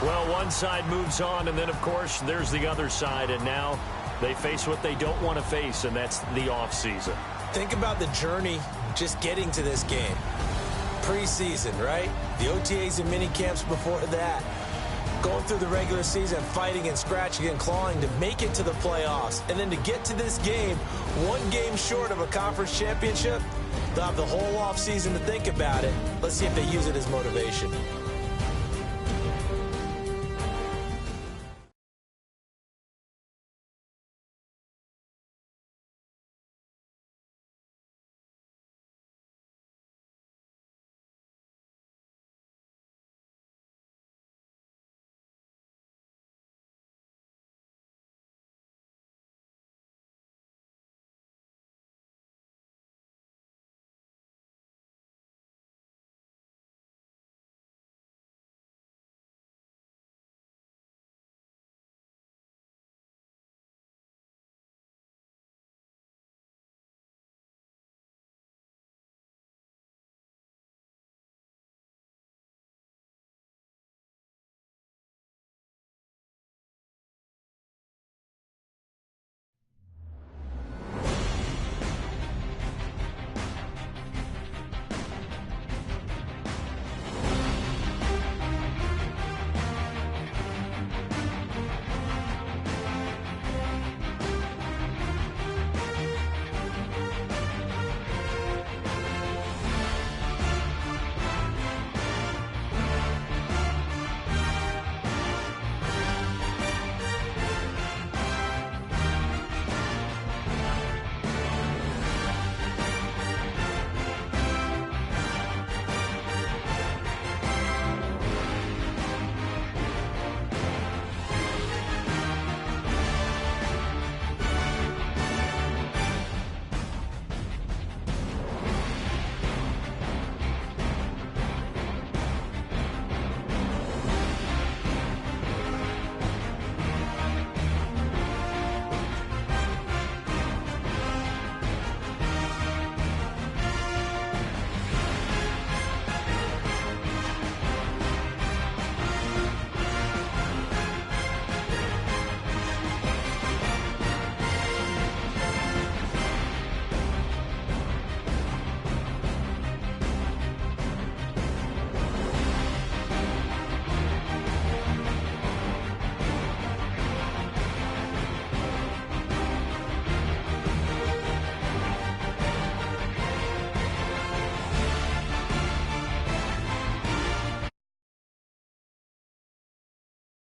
Well, one side moves on, and then, of course, there's the other side. And now they face what they don't want to face, and that's the offseason. Think about the journey just getting to this game. Preseason, right? The OTAs and mini camps before that. Going through the regular season, fighting and scratching and clawing to make it to the playoffs. And then to get to this game, one game short of a conference championship, they'll have the whole offseason to think about it. Let's see if they use it as motivation.